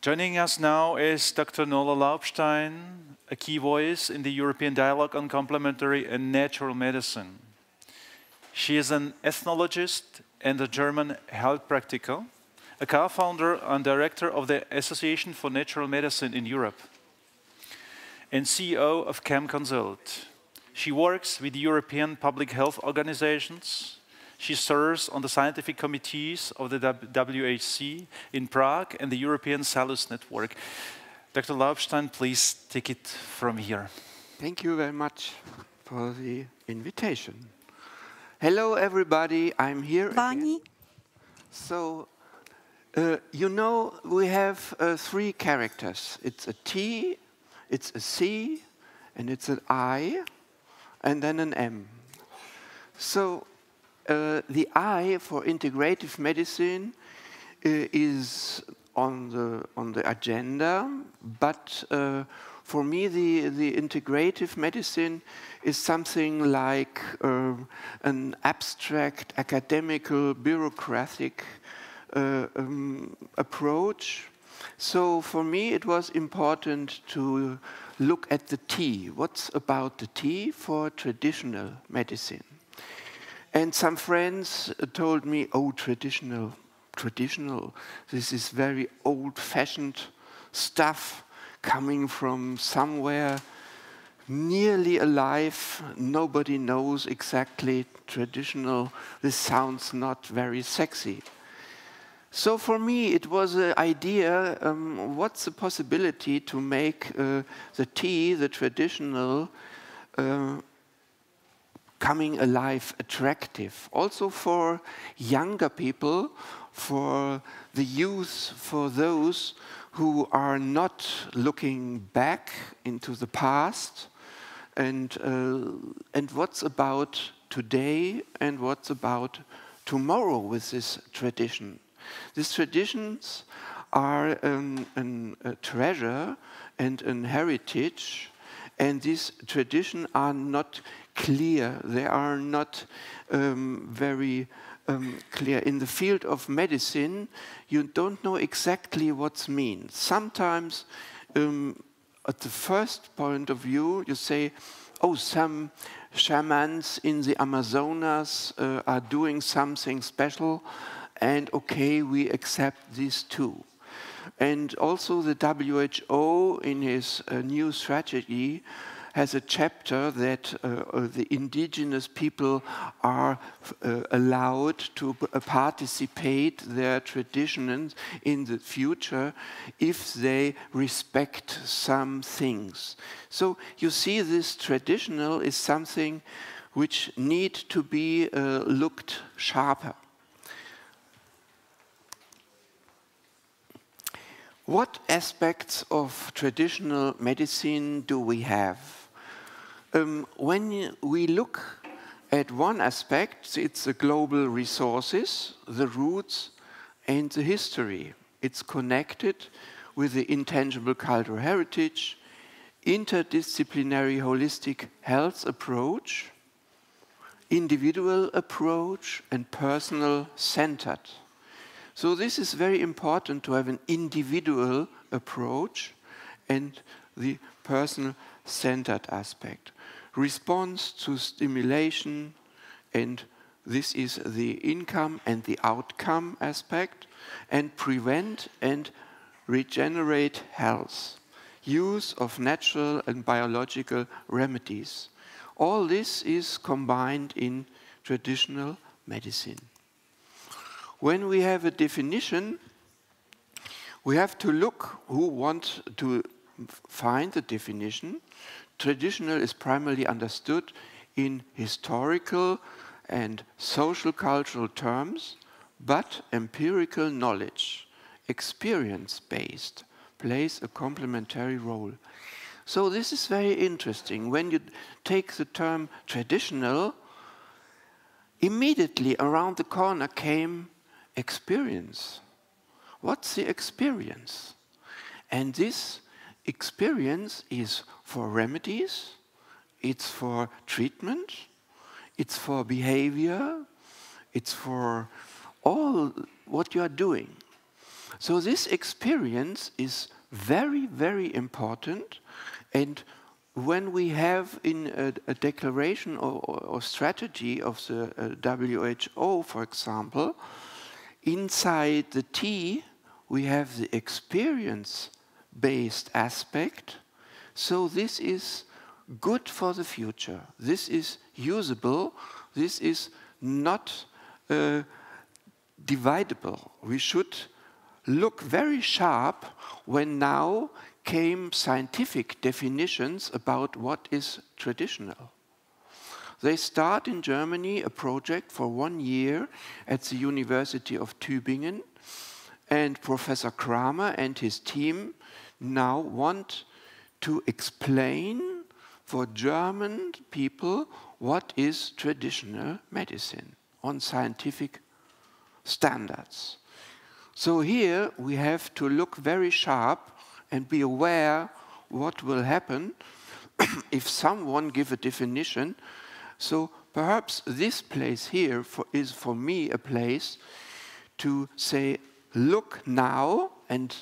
Joining us now is Dr. Nora Laubstein, a key voice in the European dialogue on complementary and natural medicine. She is an ethnologist and a German health practitioner, a co-founder and director of the Association for Natural Medicine in Europe, and CEO of CAM Consult. She works with European public health organizations. She serves on the scientific committees of the WHC in Prague and the European Salus Network. Dr. Laubstein, please take it from here. Thank you very much for the invitation. Hello, everybody. I'm here again. So, you know, we have three characters. It's a T, it's a C, and it's an I, and then an M. So, the I for integrative medicine is on the agenda, but for me the integrative medicine is something like an abstract, academical, bureaucratic approach. So for me it was important to look at the T. What's about the T for traditional medicine? And some friends told me, oh, traditional, this is very old-fashioned stuff coming from somewhere nearly alive. Nobody knows exactly traditional. This sounds not very sexy. So for me, it was an idea, what's the possibility to make the T, the traditional, coming alive, attractive, also for younger people, for the youth, for those who are not looking back into the past, and what's about today and what's about tomorrow with this tradition. These traditions are a treasure and an heritage, and these traditions are not clear. They are not very clear. In the field of medicine, you don't know exactly what's means. Sometimes, at the first point of view, you say, oh, some shamans in the Amazonas are doing something special, and okay, we accept this too. And also the WHO, in his new strategy, has a chapter that the indigenous people are allowed to participate their traditions in the future if they respect some things. So you see, this traditional is something which need to be looked sharper. What aspects of traditional medicine do we have? When we look at one aspect, it's the global resources, the roots, and the history. It's connected with the intangible cultural heritage, interdisciplinary holistic health approach, individual approach, and personal-centered. So this is very important to have an individual approach and the personal-centered aspect. Response to stimulation, and this is the income and the outcome aspect, and prevent and regenerate health. Use of natural and biological remedies. All this is combined in traditional medicine. When we have a definition, we have to look who wants to find the definition. Traditional is primarily understood in historical and social cultural terms, but empirical knowledge, experience-based, plays a complementary role. So this is very interesting. When you take the term traditional, immediately around the corner came experience. What's the experience? And this experience is for remedies, it's for treatment, it's for behavior, it's for all what you are doing. So this experience is very, very important. And when we have in a declaration or strategy of the WHO, for example, inside the T, we have the experience-based aspect. So this is good for the future. This is usable. This is not dividable. We should look very sharp when now came scientific definitions about what is traditional. They start in Germany a project for 1 year at the University of Tübingen, and Professor Kramer and his team now want to explain for German people what is traditional medicine on scientific standards. So here we have to look very sharp and be aware what will happen if someone give a definition. So perhaps this place here is for me a place to say, look now and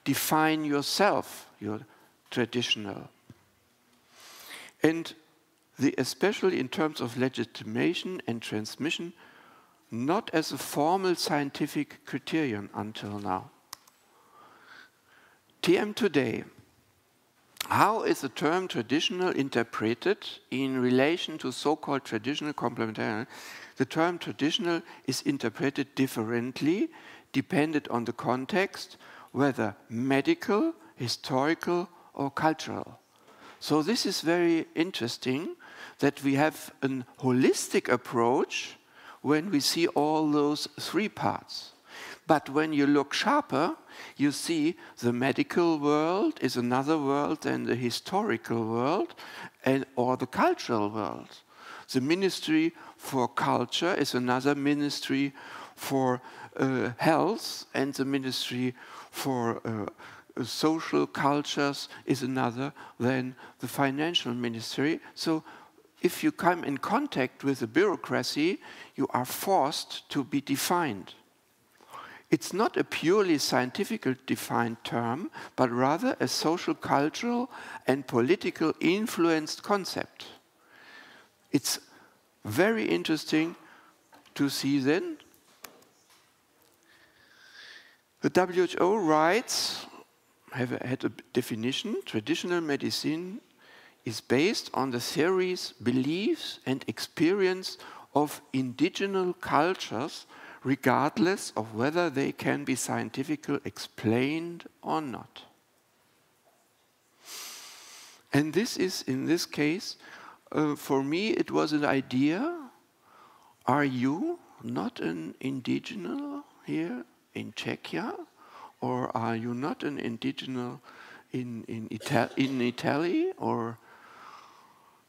define yourself, your traditional. And especially in terms of legitimation and transmission, not as a formal scientific criterion until now. TM today. How is the term traditional interpreted in relation to so-called traditional complementary? The term traditional is interpreted differently, dependent on the context, whether medical, historical, or cultural. So this is very interesting that we have a holistic approach when we see all those three parts. But when you look sharper, you see the medical world is another world than the historical world or the cultural world. The Ministry for Culture is another ministry for health, and the Ministry for Social Cultures is another than the Financial Ministry. So if you come in contact with the bureaucracy, you are forced to be defined. It's not a purely scientifically defined term, but rather a social, cultural, and political influenced concept. It's very interesting to see then. The WHO writes, had a definition, traditional medicine is based on the theories, beliefs, and experience of indigenous cultures, regardless of whether they can be scientifically explained or not. And this is, in this case, for me, it was an idea. Are you not an indigenous here in Czechia? Or are you not an indigenous in Italy or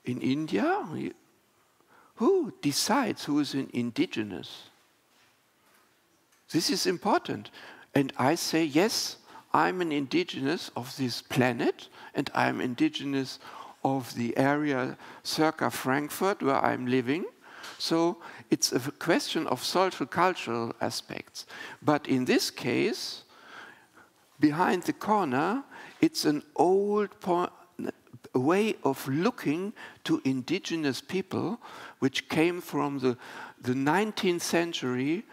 in India? Who decides who is an indigenous? This is important. And I say, yes, I'm an indigenous of this planet, and I'm indigenous of the area circa Frankfurt where I'm living. So it's a question of social cultural aspects. But in this case, behind the corner, it's an old way of looking to indigenous people, which came from the 19th century,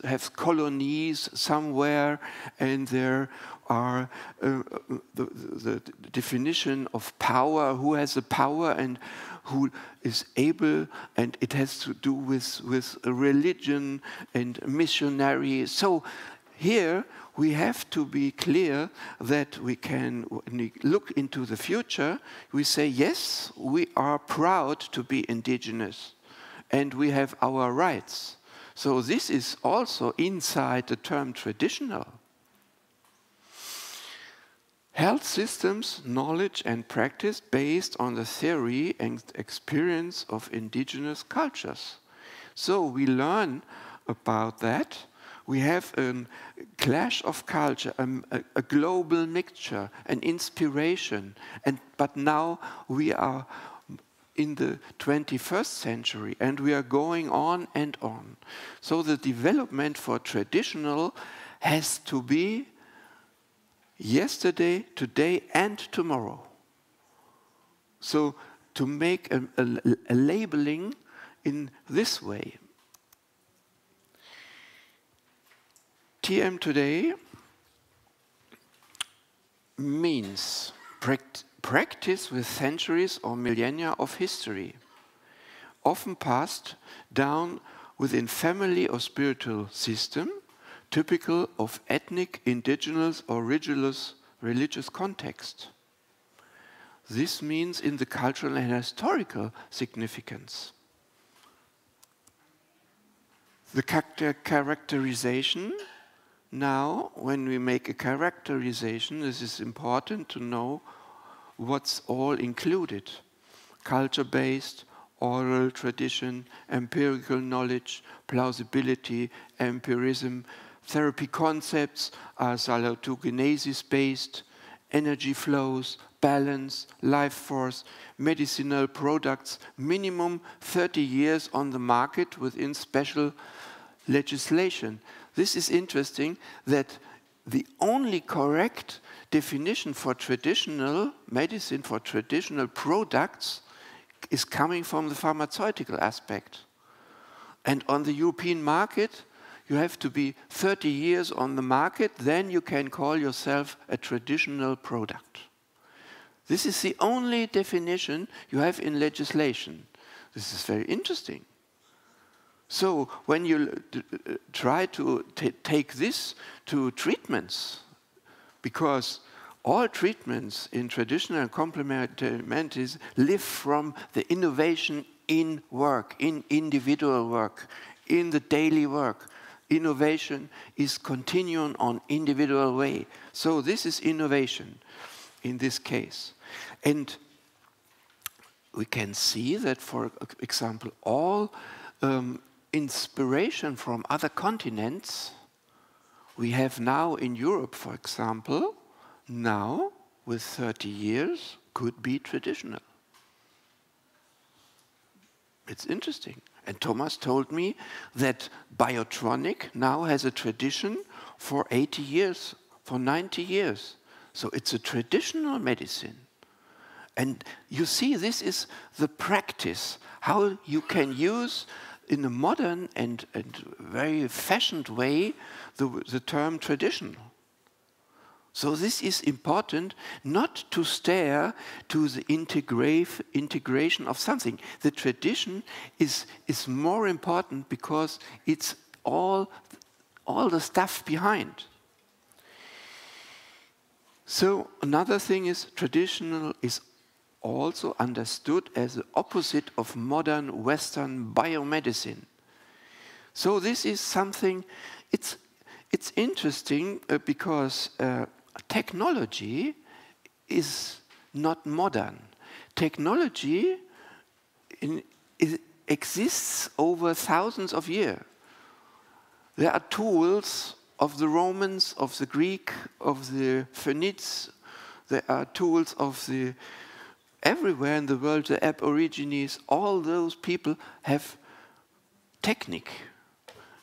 have colonies somewhere, and there are the definition of power, who has the power and who is able, and it has to do with religion and missionary. So here we have to be clear that we can, when we look into the future, we say, yes, we are proud to be indigenous, and we have our rights. So this is also inside the term traditional. Health systems, knowledge and practice based on the theory and experience of indigenous cultures. So we learn about that. We have a clash of culture, a global mixture, an inspiration. But now we are in the 21st century, and we are going on and on. So the development for traditional has to be yesterday, today, and tomorrow. So to make a labeling in this way. TM today means practice with centuries or millennia of history, often passed down within family or spiritual system, typical of ethnic, indigenous or religious context. This means in the cultural and historical significance. The characterization, now when we make a characterization, this is important to know what's all included. Culture-based, oral tradition, empirical knowledge, plausibility, empirism, therapy concepts are salutogenesis-based, energy flows, balance, life force, medicinal products, minimum 30 years on the market within special legislation. This is interesting that the only correct definition for traditional medicine, for traditional products, is coming from the pharmaceutical aspect. And on the European market, you have to be 30 years on the market, then you can call yourself a traditional product. This is the only definition you have in legislation. This is very interesting. So when you try to take this to treatments, because all treatments in traditional and complementary medicine live from the innovation in work, in individual work, in the daily work. Innovation is continuing on individual way. So this is innovation in this case. And we can see that, for example, all inspiration from other continents we have now in Europe, for example, now with 30 years could be traditional. It's interesting. And Thomas told me that Biotronic now has a tradition for 80 years, for 90 years. So it's a traditional medicine. And you see, this is the practice, how you can use in a modern and very fashioned way the term traditional. So this is important, not to stare to the integration of something. The tradition is more important because it's all the stuff behind. So another thing is traditional is also understood as the opposite of modern Western biomedicine. So this is something, it's interesting because technology is not modern. Technology exists over thousands of years. There are tools of the Romans, of the Greek, of the Phoenicians. There are tools of the everywhere in the world, the Aborigines. All those people have technique.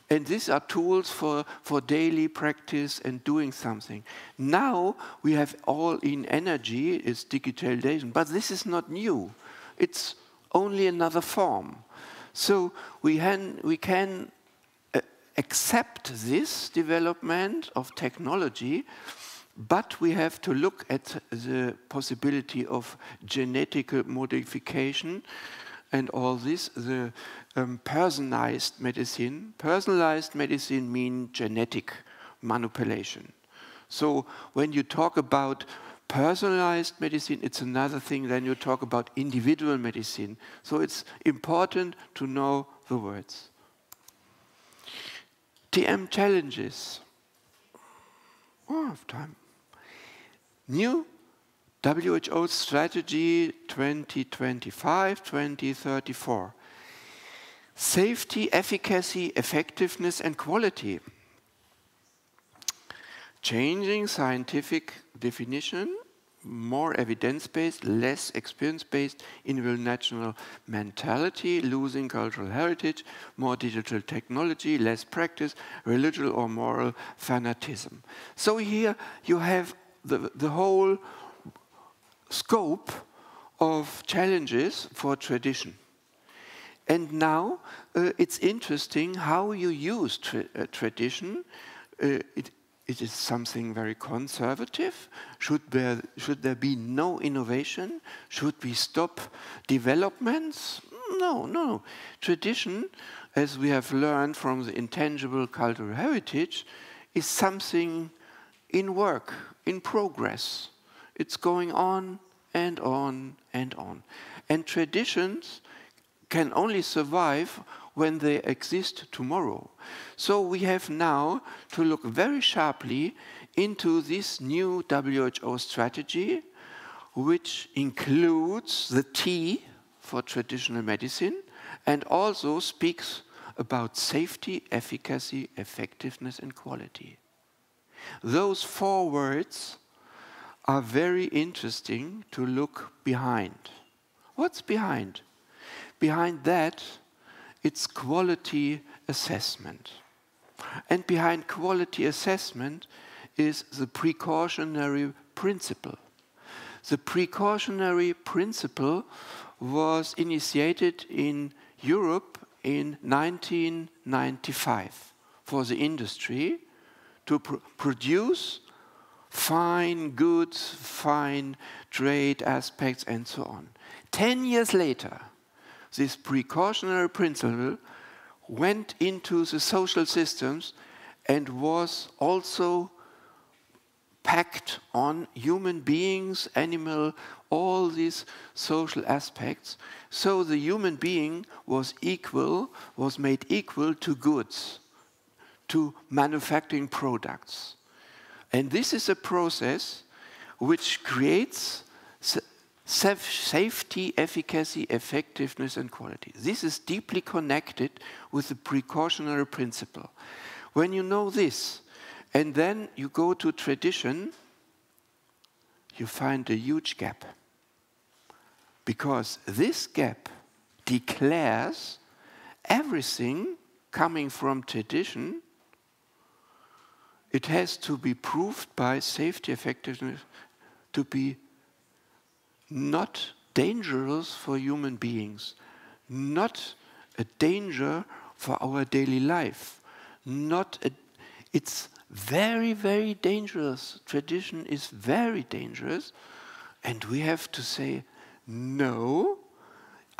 And these are tools for daily practice and doing something. Now we have all in energy, it's digitalization, but this is not new. It's only another form. So we can accept this development of technology, but we have to look at the possibility of genetic modification and all this, the personalized medicine. Personalized medicine means genetic manipulation. So when you talk about personalized medicine, it's another thing than you talk about individual medicine. So it's important to know the words. TM challenges. Oh, I have time. New WHO strategy 2025-2034. Safety, efficacy, effectiveness and quality. Changing scientific definition more evidence-based, less experience-based, individual mentality, losing cultural heritage, more digital technology, less practice, religious or moral fanatism. So here you have the whole scope of challenges for tradition. And now it's interesting how you use tradition. It is something very conservative. Should there be no innovation? Should we stop developments? No, no. Tradition, as we have learned from the intangible cultural heritage, is something in work, in progress. It's going on and on and on. And traditions can only survive when they exist tomorrow. So we have now to look very sharply into this new WHO strategy, which includes the T for traditional medicine and also speaks about safety, efficacy, effectiveness, and quality. Those 4 words are very interesting to look behind. What's behind? Behind that, it's quality assessment. And behind quality assessment is the precautionary principle. The precautionary principle was initiated in Europe in 1995 for the industry to produce fine goods, fine trade aspects, and so on. 10 years later, this precautionary principle went into the social systems and was also packed on human beings, animal, all these social aspects. So the human being was made equal to goods, to manufacturing products. And this is a process which creates safety, efficacy, effectiveness, and quality. This is deeply connected with the precautionary principle. When you know this, and then you go to tradition, you find a huge gap. Because this gap declares everything coming from tradition. It has to be proved by safety, effectiveness, to be not dangerous for human beings, not a danger for our daily life, it's very, very dangerous. Tradition is very dangerous, and we have to say, no,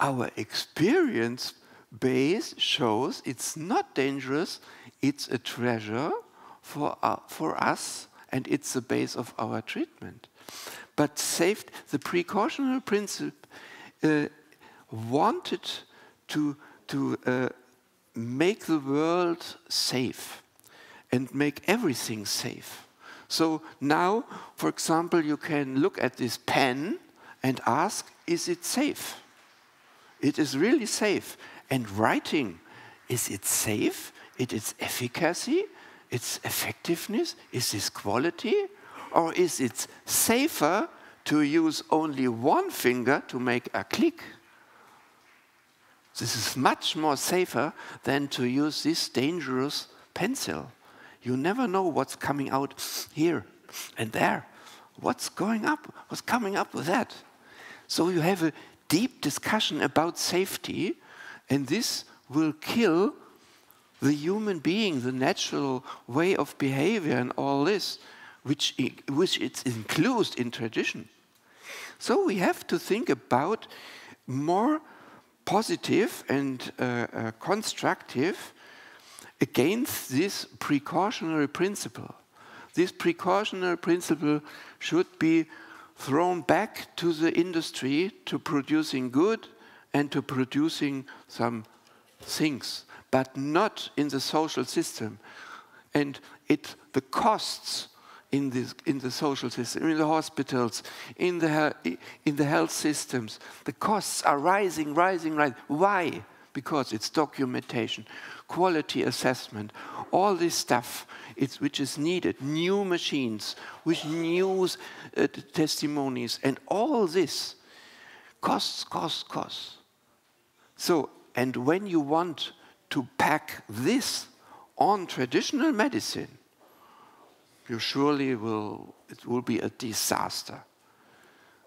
our experience base shows it's not dangerous, it's a treasure for us, and it's the base of our treatment. But the precautionary principle wanted to make the world safe and make everything safe. So now, for example, you can look at this pen and ask, is it safe? It is really safe. And writing, is it safe? It is efficacy? Its effectiveness? Is this quality? Or is it safer to use only one finger to make a click? This is much more safer than to use this dangerous pencil. You never know what's coming out here and there. What's coming up with that? So you have a deep discussion about safety, and this will kill the human being, the natural way of behavior and all this, which it's included in tradition. So we have to think about more positive and constructive against this precautionary principle. This precautionary principle should be thrown back to the industry, to producing good and to producing some things, but not in the social system. And the costs in the social system, in the hospitals, in the health systems, the costs are rising. Why? Because it's documentation. quality assessment, all this stuff which is needed, new machines, with new testimonies, and all this costs. So, and when you want to pack this on traditional medicine, you surely it will be a disaster.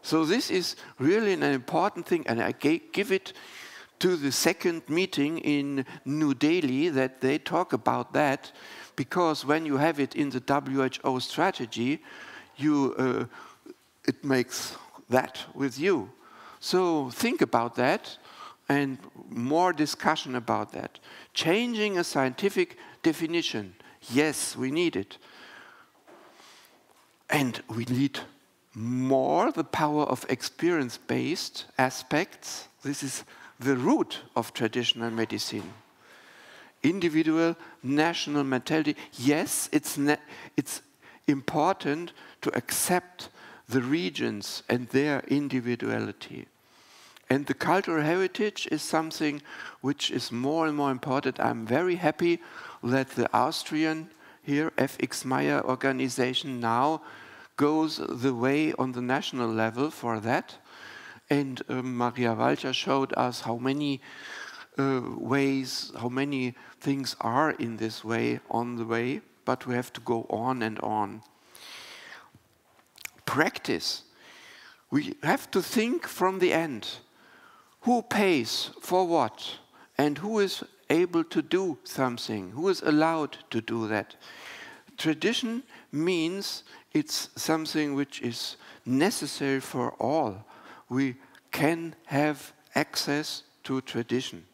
So this is really an important thing, and I give it to the second meeting in New Delhi that they talk about that, because when you have it in the WHO strategy, it makes that with you. So think about that, and more discussion about that. Changing a scientific definition, yes, we need it. And we need more the power of experience-based aspects. This is the root of traditional medicine. Individual, national mentality. Yes, it's important to accept the regions and their individuality. And the cultural heritage is something which is more and more important. I'm very happy that the Austrian here, FX Meyer organization, now goes the way on the national level for that. And Maria Walcher showed us how many ways, how many things are in this way, on the way, but we have to go on and on. Practice. We have to think from the end. Who pays for what? And who is able to do something? Who is allowed to do that? Tradition means it's something which is necessary for all. We can have access to tradition.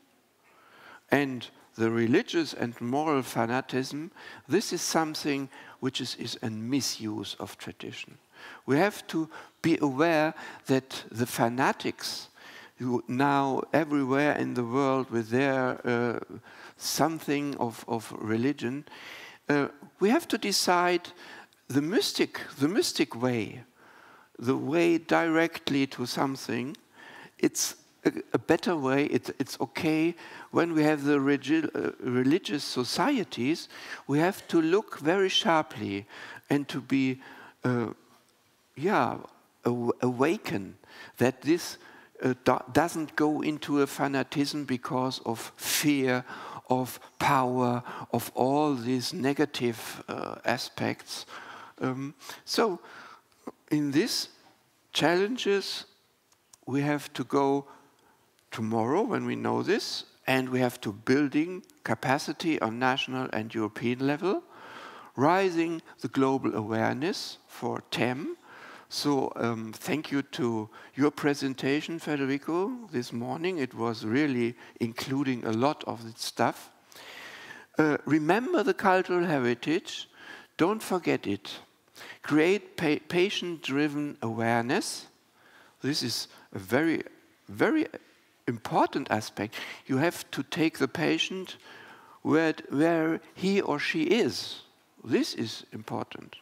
And the religious and moral fanaticism, this is something which is a misuse of tradition. We have to be aware that the fanatics who now everywhere in the world with their something of religion, we have to decide the mystic way, the way directly to something. It's a better way. It's okay when we have the religious societies. We have to look very sharply and to be, awaken that this doesn't go into a fanatism because of fear, of power, of all these negative aspects. So in these challenges, we have to go tomorrow when we know this, and we have to building capacity on national and European level, rising the global awareness for TEM. So thank you to your presentation, Federico, this morning. It was really including a lot of this stuff. Remember the cultural heritage. Don't forget it. Create patient-driven awareness. This is a very, very important aspect. You have to take the patient where he or she is. This is important.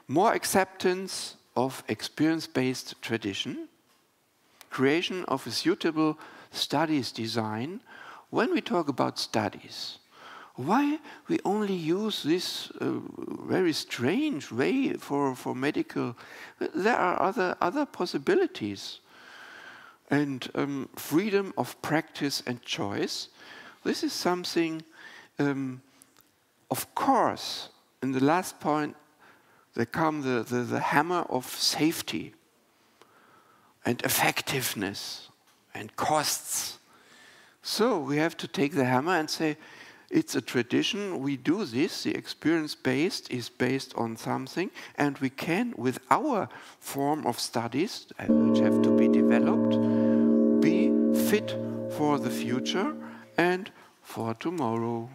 More acceptance of experience-based tradition, creation of a suitable studies design. When we talk about studies, why we only use this very strange way for medical? There are other possibilities. And freedom of practice and choice. This is something, of course, in the last point, there come the hammer of safety and effectiveness and costs. So we have to take the hammer and say, it's a tradition, we do this, the experience-based is based on something, and we can, with our form of studies, which have to be developed, be fit for the future and for tomorrow.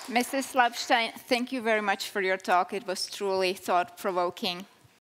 Mrs. Laubstein, thank you very much for your talk. It was truly thought-provoking.